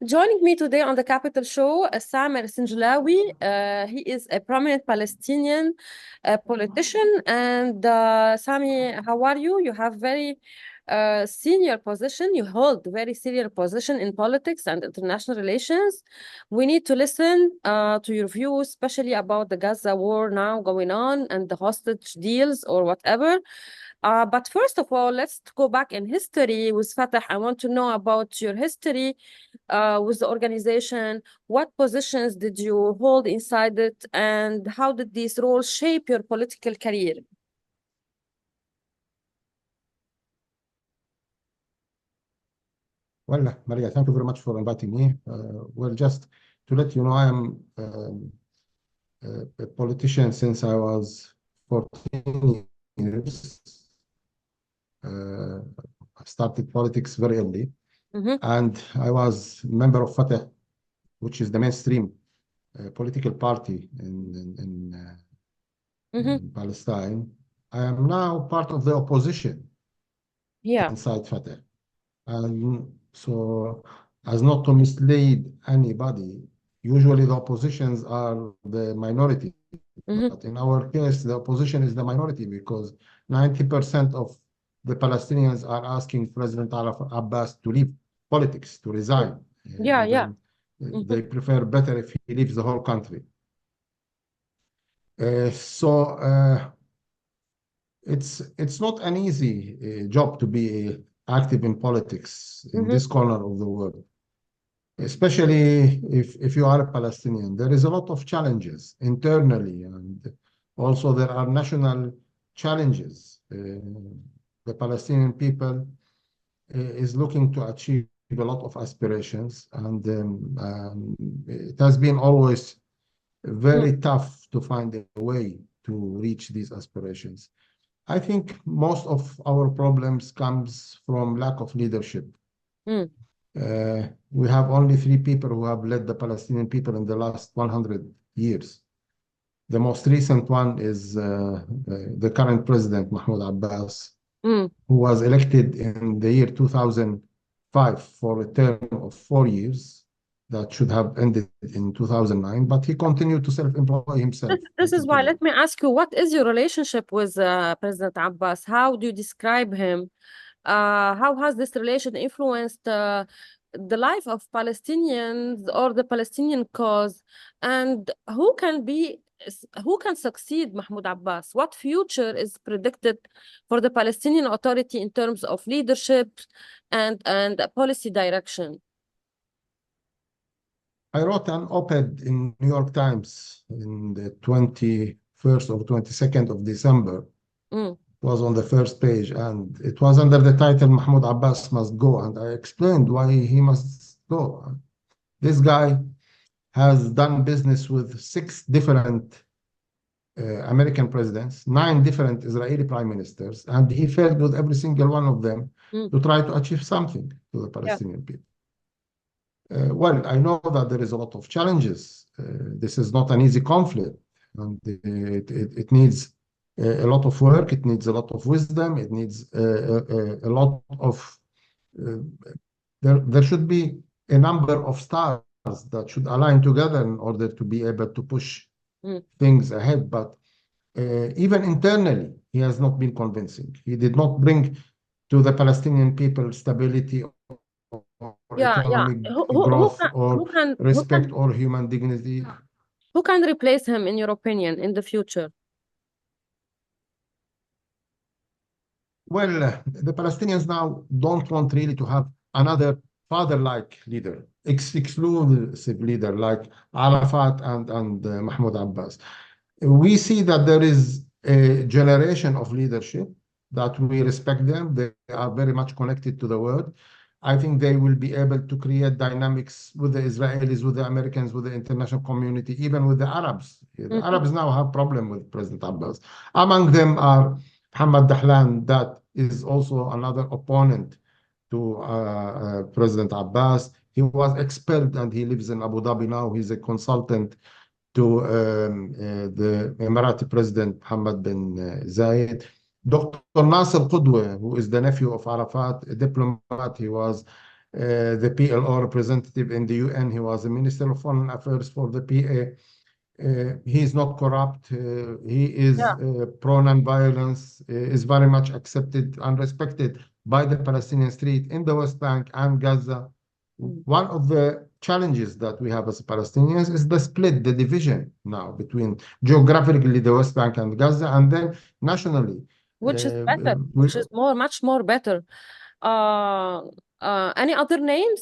Joining me today on the Capital Show, Samer Sinijlawi. He is a prominent Palestinian politician. And Sami, how are you? You have very senior position. You hold very senior position in politics and international relations. We need to listen to your views, especially about the Gaza war now going on and the hostage deals or whatever. But first of all, let's go back in history with Fatah. I want to know about your history with the organization. What positions did you hold inside it, and how did these roles shape your political career? Well, Maria, thank you very much for inviting me. Well, just to let you know, I am a politician since I was 14 years. I started politics very early, and I was member of Fatah, which is the mainstream political party in Palestine. I am now part of the opposition inside Fatah. And so, as not to mislead anybody, usually the oppositions are the minority. But in our case, the opposition is the minority because 90% of the Palestinians are asking President Abbas to leave politics, to resign. They prefer better if he leaves the whole country. It's not an easy job to be active in politics in this corner of the world, especially if you are a Palestinian. There is a lot of challenges internally, and also there are national challenges. The Palestinian people is looking to achieve a lot of aspirations, and it has been always very tough to find a way to reach these aspirations. I think most of our problems comes from lack of leadership. We have only 3 people who have led the Palestinian people in the last 100 years. The most recent one is the current president, Mahmoud Abbas, who was elected in the year 2005 for a term of 4 years that should have ended in 2009, but he continued to self-employ himself. This is why, let me ask you, what is your relationship with President Abbas? How do you describe him? How has this relation influenced the life of Palestinians or the Palestinian cause? And who can succeed Mahmoud Abbas? What future is predicted for the Palestinian Authority in terms of leadership and policy direction? I wrote an op-ed in New York Times in the 21st or 22nd of December. It was on the first page, and it was under the title, Mahmoud Abbas must go. And I explained why he must go. This guy has done business with 6 different American presidents, 9 different Israeli prime ministers, and he failed with every single one of them to try to achieve something to the Palestinian people. Well, I know that there is a lot of challenges. This is not an easy conflict, and it needs a lot of work. It needs a lot of wisdom. It needs a lot of. There should be a number of stars that should align together in order to be able to push things ahead. But even internally, he has not been convincing. He did not bring to the Palestinian people stability, economic growth, or respect, or human dignity. Who can replace him, in your opinion, in the future? Well, the Palestinians now don't want really to have another father-like leader, exclusive leader like Arafat and Mahmoud Abbas. We see that there is a generation of leadership that we respect them. They are very much connected to the world. I think they will be able to create dynamics with the Israelis, with the Americans, with the international community, even with the Arabs. The Arabs now have problem with President Abbas. Among them are Mohammed Dahlan, that is also another opponent to President Abbas. He was expelled and he lives in Abu Dhabi now. He's a consultant to the Emirati President Mohammed bin Zayed. Dr. Nasser Qudwe, who is the nephew of Arafat, a diplomat, he was the PLO representative in the UN. He was a Minister of Foreign Affairs for the PA. He is not corrupt. He is pro-non-violence, is very much accepted and respected by the Palestinian street in the West Bank and Gaza. One of the challenges that we have as Palestinians is the split, the division now between geographically the West Bank and Gaza, and then nationally. Which is better, which is much more better. Any other names?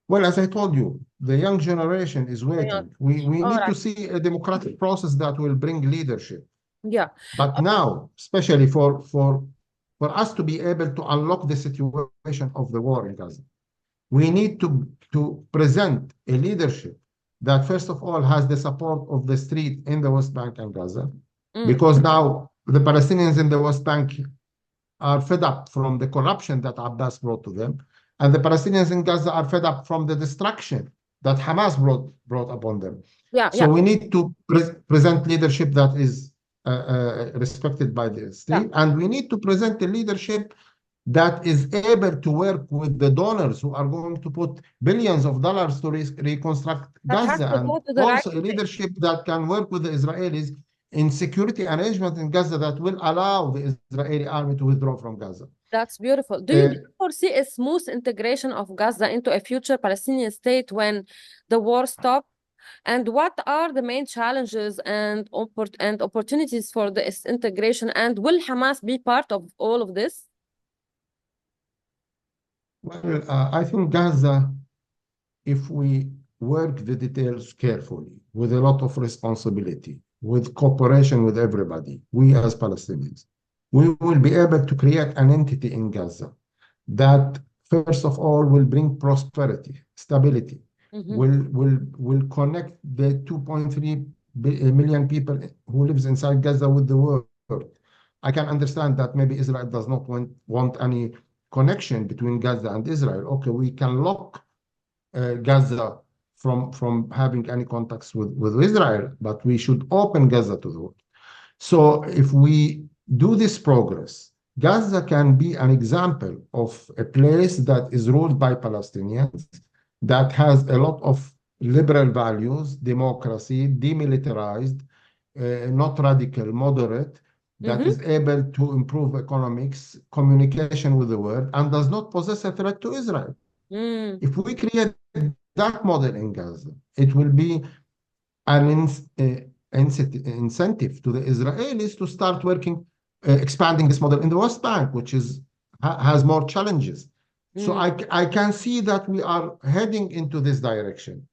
Well, as I told you, the young generation is waiting. We need to see a democratic process that will bring leadership. Yeah. But now, especially for us to be able to unlock the situation of the war in Gaza, we need to present a leadership that, first of all, has the support of the street in the West Bank and Gaza, because now the Palestinians in the West Bank are fed up from the corruption that Abbas brought to them, and the Palestinians in Gaza are fed up from the destruction that Hamas brought upon them. So we need to present leadership that is respected by the street, and we need to present a leadership that is able to work with the donors who are going to put billions of dollars to reconstruct Gaza, and also a leadership that can work with the Israelis in security arrangement in Gaza that will allow the Israeli army to withdraw from Gaza. That's beautiful. Do you foresee a smooth integration of Gaza into a future Palestinian state when the war stops? And what are the main challenges and opportunities for this integration? And will Hamas be part of all of this? Well, I think Gaza, if we work the details carefully, with a lot of responsibility, with cooperation with everybody, we as Palestinians, we will be able to create an entity in Gaza that, first of all, will bring prosperity, stability, will connect the 2.3 million people who lives inside Gaza with the world. I can understand that maybe Israel does not want any connection between Gaza and Israel. Okay, we can lock Gaza from having any contacts with Israel, but we should open Gaza to the world. So if we do this progress, Gaza can be an example of a place that is ruled by Palestinians, that has a lot of liberal values, democracy, demilitarized, not radical, moderate, that is able to improve economics, communication with the world, and does not possess a threat to Israel. If we create that model in Gaza, it will be an incentive to the Israelis to start working, expanding this model in the West Bank, which has more challenges. So I can see that we are heading into this direction.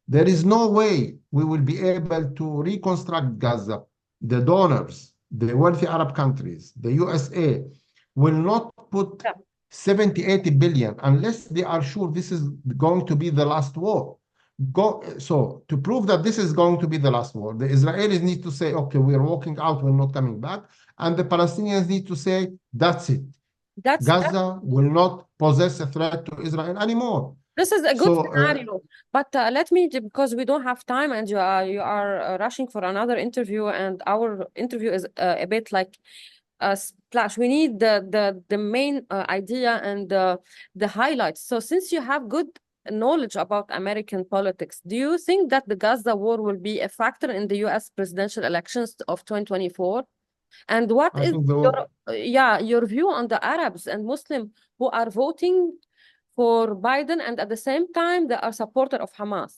There is no way we will be able to reconstruct Gaza. The donors, the wealthy Arab countries, the USA, will not put 70, 80 billion unless they are sure this is going to be the last war. So to prove that this is going to be the last war, the Israelis need to say, okay, we're walking out, we're not coming back. And the Palestinians need to say, that's it. Gaza will not possess a threat to Israel anymore. This is a good scenario. But let me, because we don't have time and you are rushing for another interview, and our interview is a bit like a splash. We need the main idea and the highlights. So since you have good knowledge about American politics, do you think that the Gaza war will be a factor in the US presidential elections of 2024? And what is your view on the Arabs and Muslims who are voting for Biden and at the same time they are supporters of Hamas?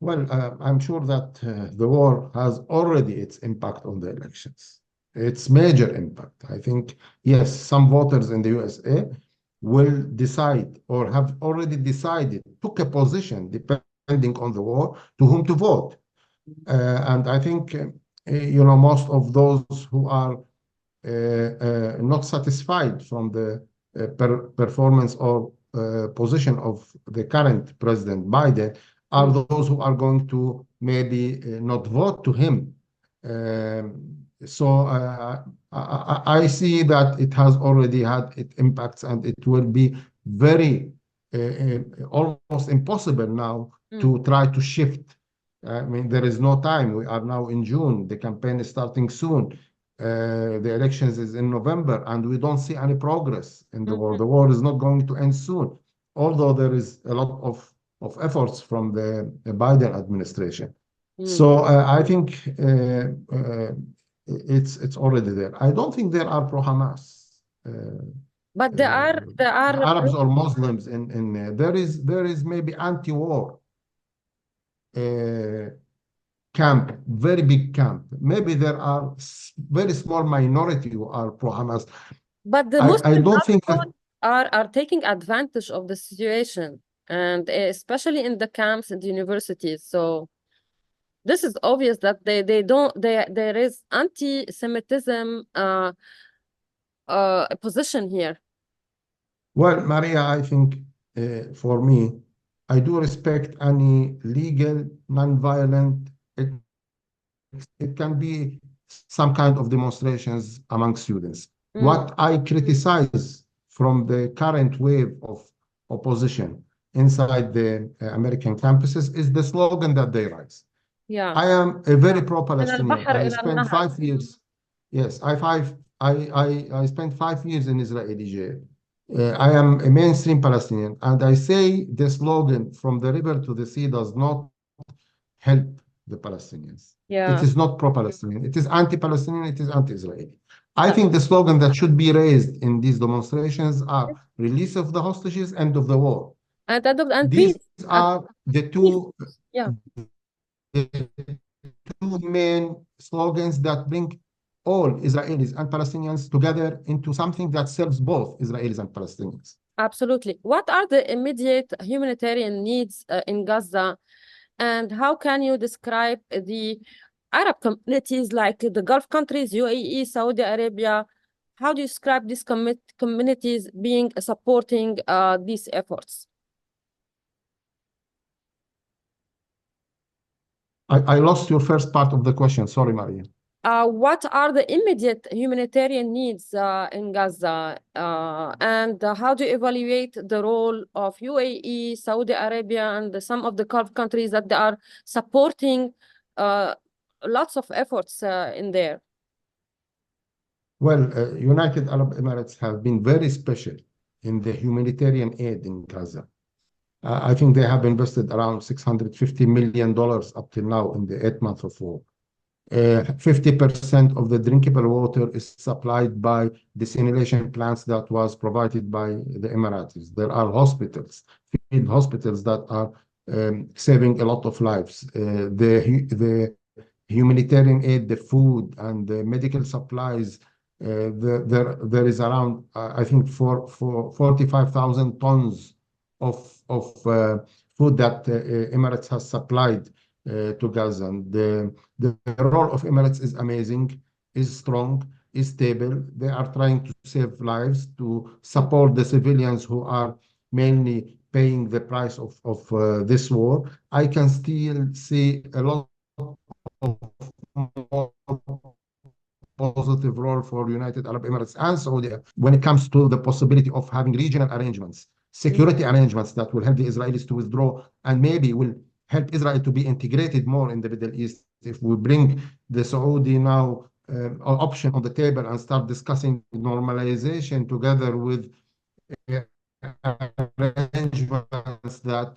Well, I'm sure that the war has already its impact on the elections. Its major impact. I think, yes, some voters in the USA will decide or have already decided, took a position depending on the war, to whom to vote. And I think, most of those who are not satisfied from the performance or position of the current President Biden are those who are going to maybe not vote to him. So I see that it has already had its impacts, and it will be very almost impossible now to try to shift. I mean, there is no time. We are now in June. The campaign is starting soon. The elections is in November, and we don't see any progress in the war. Mhm. The war is not going to end soon, although there is a lot of efforts from the Biden administration. So I think it's already there. I don't think there are pro-Hamas But there are Arabs or Muslims in there is maybe anti-war uh, camp, very big camp. Maybe there are very small minority who are pro-Hamas. but the I Muslims don't think that. also are taking advantage of the situation, and especially in the camps and the universities. So this is obvious that they don't there is anti-Semitism position here. Well, Maria, I think for me, I do respect any legal, non-violent. It can be some kind of demonstrations among students. What I criticize from the current wave of opposition inside the American campuses is the slogan that they raise. Yeah. I am a very من pro-Palestinian. البحر I إلى spent النهر. 5 years. Yes, I spent 5 years in Israeli jail. I am a mainstream Palestinian, and I say the slogan "From the river to the sea" does not help the Palestinians. It Yeah. is not pro-Palestinian. It is anti-Palestinian. It is anti-Israeli. I think the slogan that should be raised in these demonstrations are release of the hostages, end of the war. And These peace. are the two Yeah. main slogans that bring all Israelis and Palestinians together into something that serves both Israelis and Palestinians. Absolutely. What are the immediate humanitarian needs in Gaza, and how can you describe the Arab communities like the Gulf countries, UAE, Saudi Arabia? How do you describe these communities being supporting these efforts? I lost your first part of the question. Sorry, Maria. What are the immediate humanitarian needs in Gaza? And how do you evaluate the role of UAE, Saudi Arabia, and some of the Gulf countries that they are supporting lots of efforts in there? Well, United Arab Emirates have been very special in the humanitarian aid in Gaza. I think they have invested around $650 million up till now in the 8 months of war. 50% of the drinkable water is supplied by desalination plants that was provided by the Emiratis. There are hospitals, field hospitals that are saving a lot of lives. The humanitarian aid, the food and the medical supplies, there is around, I think, for 45,000 tons of food that Emirates has supplied to Gaza. And the role of Emirates is amazing, is strong, is stable. They are trying to save lives, to support the civilians who are mainly paying the price of this war. I can still see a lot of more positive role for United Arab Emirates and Saudi when it comes to the possibility of having regional arrangements, security arrangements that will help the Israelis to withdraw and maybe will help Israel to be integrated more in the Middle East. If we bring the Saudi now option on the table and start discussing normalization together with arrangements that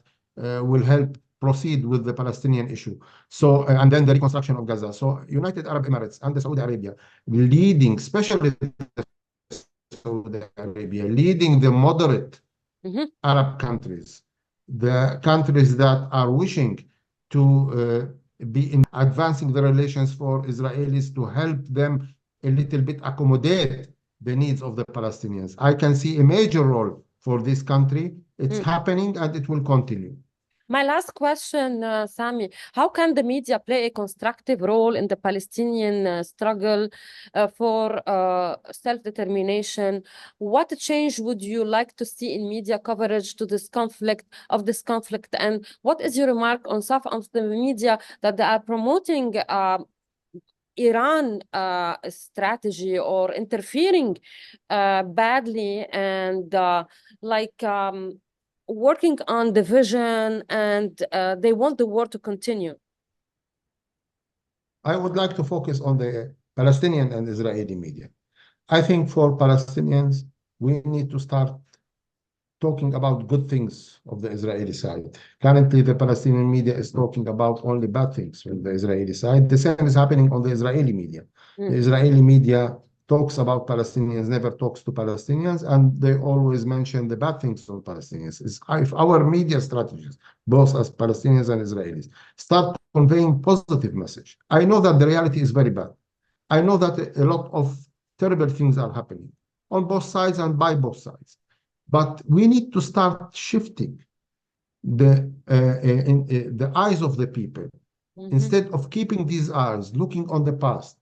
will help proceed with the Palestinian issue. So, and then the reconstruction of Gaza. So, United Arab Emirates and the Saudi Arabia leading, especially Saudi Arabia, leading the moderate Arab countries, the countries that are wishing to be in advancing the relations for Israelis to help them a little bit accommodate the needs of the Palestinians. I can see a major role for this country. It's happening and it will continue. My last question, Sami, how can the media play a constructive role in the Palestinian struggle for self-determination? What change would you like to see in media coverage to this conflict, and what is your remark on some of the media that they are promoting Iran strategy or interfering badly and working on division, and they want the war to continue? I would like to focus on the Palestinian and Israeli media. I think for Palestinians, we need to start talking about good things of the Israeli side. Currently, the Palestinian media is talking about only bad things from the Israeli side. The same is happening on the Israeli media. The Israeli media talks about Palestinians, never talks to Palestinians, and they always mention the bad things on Palestinians. If our media strategies, both as Palestinians and Israelis, start conveying positive message, I know that the reality is very bad. I know that a lot of terrible things are happening on both sides and by both sides. But we need to start shifting the eyes of the people. Instead of keeping these eyes looking on the past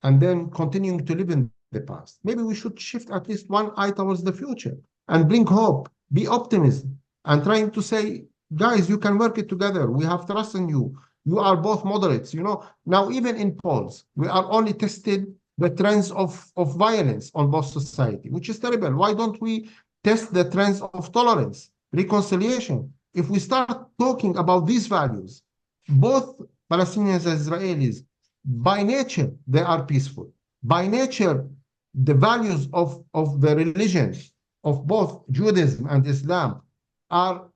and then continuing to live in the past. Maybe we should shift at least one eye towards the future and bring hope, be optimism, and trying to say, guys, you can work it together. We have trust in you. You are both moderates. You know, now even in polls, we are only tested the trends of violence on both society, which is terrible. Why don't we test the trends of tolerance, reconciliation? If we start talking about these values, both Palestinians and Israelis, by nature, they are peaceful. By nature, the values of the religions of both Judaism and Islam are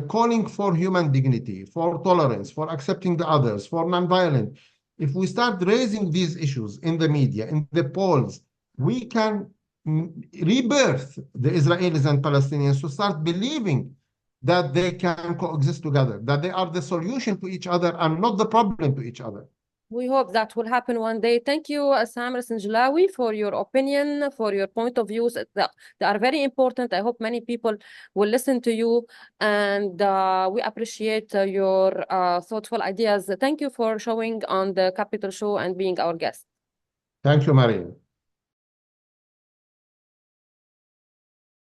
calling for human dignity, for tolerance, for accepting the others, for nonviolence. If we start raising these issues in the media, in the polls, we can rebirth the Israelis and Palestinians to start believing that they can coexist together, that they are the solution to each other and not the problem to each other. We hope that will happen one day. Thank you, Samer Sinijlawi, for your opinion, for your point of views. They are very important. I hope many people will listen to you, and we appreciate your thoughtful ideas. Thank you for showing on the Capital Show and being our guest. Thank you, Mariam.